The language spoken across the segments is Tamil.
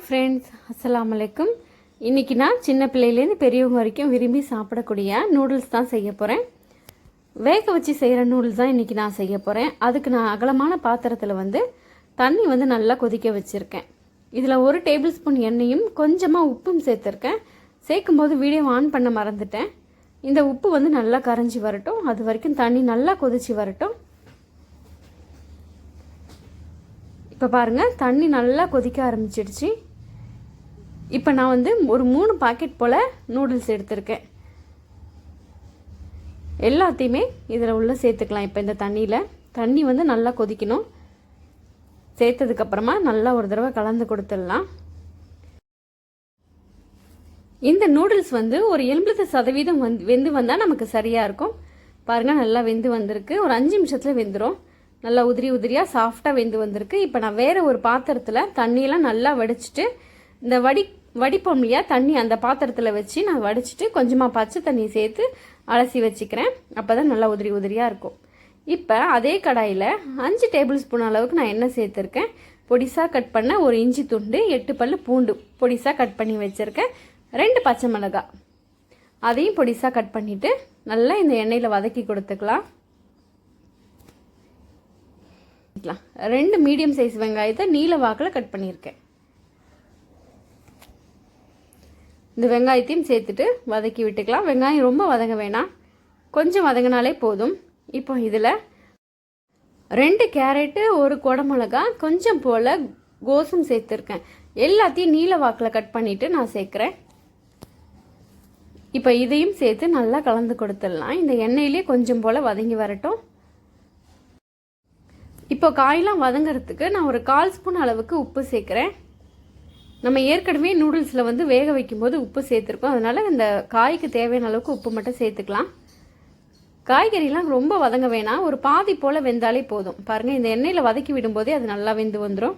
ஃப்ரெண்ட்ஸ், அஸ்ஸலாமு அலைக்கும். இன்றைக்கி நான் சின்ன பிள்ளையிலேருந்து பெரியவங்க வரைக்கும் விரும்பி சாப்பிடக்கூடிய நூடுல்ஸ் தான் செய்ய போகிறேன். வேக வச்சு செய்கிற நூடுல்ஸ் தான் இன்றைக்கி நான் செய்ய போகிறேன். அதுக்கு நான் அகலமான பாத்திரத்தில் தண்ணி நல்லா கொதிக்க வச்சுருக்கேன். இதில் 1 டேபிள் ஸ்பூன் எண்ணெயும் கொஞ்சமாக உப்பும் சேர்த்துருக்கேன். சேர்க்கும்போது வீடியோ ஆன் பண்ண மறந்துட்டேன். இந்த உப்பு நல்லா கரைஞ்சி வரட்டும். அது வரைக்கும் தண்ணி நல்லா கொதிச்சு வரட்டும். இப்போ பாருங்கள், தண்ணி நல்லா கொதிக்க ஆரம்பிச்சிடுச்சு. இப்போ நான் ஒரு 3 பாக்கெட் போல் நூடுல்ஸ் எடுத்திருக்கேன். எல்லாத்தையுமே இதில் உள்ள சேர்த்துக்கலாம். இப்போ இந்த தண்ணி நல்லா கொதிக்கணும். சேர்த்ததுக்கப்புறமா நல்லா ஒரு தடவை கலந்து கொடுத்துடலாம். இந்த நூடுல்ஸ் ஒரு 80% வெந்து வந்தால் நமக்கு சரியாக இருக்கும். பாருங்கள், நல்லா வெந்து வந்திருக்கு. ஒரு 5 நிமிஷத்தில் வெந்துடும். நல்லா உதிரி உதிரியாக சாஃப்டாக வெந்து வந்திருக்கு. இப்போ நான் வேறு ஒரு பாத்திரத்தில் தண்ணியெல்லாம் நல்லா வடிச்சிட்டு, இந்த வடிப்போம் இல்லையா தண்ணி, அந்த பாத்திரத்தில் வச்சு நான் வடிச்சிட்டு கொஞ்சமாக பச்சை தண்ணி சேர்த்து அலசி வச்சுக்கிறேன். அப்போ தான் நல்லா உதிரி உதிரியாக இருக்கும். இப்போ அதே கடாயில் 5 டேபிள் ஸ்பூன் அளவுக்கு நான் எண்ணெய் சேர்த்துருக்கேன். பொடிசாக கட் பண்ண ஒரு இஞ்சி துண்டு, 8 பல் பூண்டு பொடிசாக கட் பண்ணி வச்சுருக்கேன். 2 பச்சை மிளகாய் அதையும் பொடிசாக கட் பண்ணிவிட்டு நல்லா இந்த எண்ணெயில் வதக்கி கொடுத்துக்கலாம். 2 மீடியம் சைஸ் வெங்காயத்தை நீல வாக்கில் கட் பண்ணியிருக்கேன். இந்த வெங்காயத்தையும் சேர்த்துட்டு வதக்கி விட்டுக்கலாம். வெங்காயம் ரொம்ப வதங்க வேணாம், கொஞ்சம் வதங்கினாலே போதும். இப்போ இதில் 2 கேரட்டு, 1 குடமிளகா, கொஞ்சம் போல் கோஸும் சேர்த்துருக்கேன். எல்லாத்தையும் நீல வாக்கில் கட் பண்ணிவிட்டு நான் சேர்க்குறேன். இப்போ இதையும் சேர்த்து நல்லா கலந்து கொடுத்துடலாம். இந்த எண்ணெயிலே கொஞ்சம் போல் வதங்கி வரட்டும். இப்போ காயெல்லாம் வதங்கிறதுக்கு நான் ஒரு 1/4 ஸ்பூன் அளவுக்கு உப்பு சேர்க்குறேன். நம்ம ஏற்கனவே நூடுல்ஸில் வேக வைக்கும்போது உப்பு சேர்த்துருக்கோம். அதனால் இந்த காய்க்கு தேவையான அளவுக்கு உப்பு மட்டும் சேர்த்துக்கலாம். காய்கறிலாம் ரொம்ப வதங்க வேணாம், ஒரு பாதி போல் வெந்தாலே போதும். பாருங்கள், இந்த எண்ணெயில் வதக்கி விடும்போதே அது நல்லா வெந்து வந்துடும்.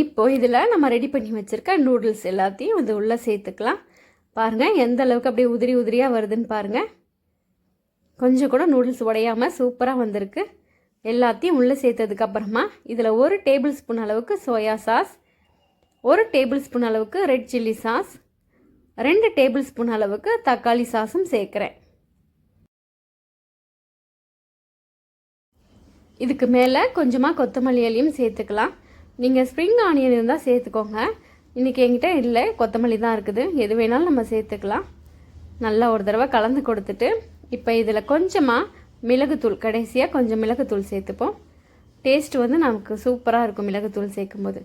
இப்போ இதில் நம்ம ரெடி பண்ணி வச்சுருக்க நூடுல்ஸ் எல்லாத்தையும் உள்ளே சேர்த்துக்கலாம். பாருங்கள், எந்த அளவுக்கு அப்படியே உதிரி உதிரியாக வருதுன்னு பாருங்கள். கொஞ்சம் கூட நூடுல்ஸ் உடையாமல் சூப்பராக வந்திருக்கு. எல்லாத்தையும் உள்ளே சேர்த்ததுக்கப்புறமா இதில் 1 டேபிள் ஸ்பூன் அளவுக்கு சோயா சாஸ், 1 டேபிள் ஸ்பூன் அளவுக்கு red chilli sauce, 2 table spoon அளவுக்கு தக்காளி சாஸும் சேர்க்குறேன். இதுக்கு மேலே கொஞ்சமாக கொத்தமல்லி இலையும் சேர்த்துக்கலாம். நீங்கள் ஸ்ப்ரிங் ஆனியன் இருந்தால் சேர்த்துக்கோங்க. இன்றைக்கி என்கிட்ட இல்லை, கொத்தமல்லி தான் இருக்குது. எது வேணாலும் நம்ம சேர்த்துக்கலாம். நல்லா ஒரு தடவை கலந்து கொடுத்துட்டு இப்போ இதில் கொஞ்சமாக மிளகுத்தூள், கடைசியாக கொஞ்சம் மிளகுத்தூள் சேர்த்துப்போம். டேஸ்ட் நமக்கு சூப்பராக இருக்கும் மிளகுத்தூள் சேர்க்கும்போது.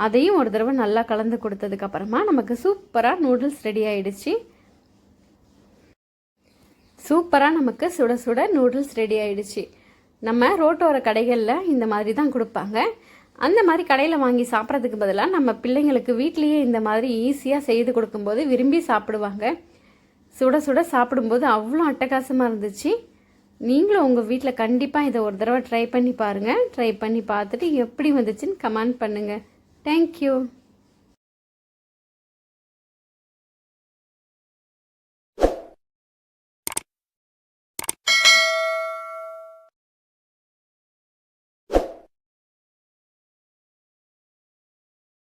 அதையும் ஒரு தடவை நல்லா கலந்து கொடுத்ததுக்கப்புறமா நமக்கு சூப்பராக நூடுல்ஸ் ரெடி ஆகிடுச்சு. சூப்பராக நமக்கு சுட சுட நூடுல்ஸ் ரெடி ஆகிடுச்சு. நம்ம ரோட்டோர கடைகளில் இந்த மாதிரி தான் கொடுப்பாங்க. அந்த மாதிரி கடையில் வாங்கி சாப்பிட்றதுக்கு பதிலாக நம்ம பிள்ளைங்களுக்கு வீட்லேயே இந்த மாதிரி ஈஸியாக செய்து கொடுக்கும்போது விரும்பி சாப்பிடுவாங்க. சுட சுட சாப்பிடும்போது அவ்வளோ அட்டகாசமாக இருந்துச்சு. நீங்களும் உங்கள் வீட்டில் கண்டிப்பாக இதை ஒரு தடவை ட்ரை பண்ணி பாருங்கள். ட்ரை பண்ணி பார்த்துட்டு எப்படி வந்துச்சுன்னு கமெண்ட் பண்ணுங்கள். தேங்க்யூ.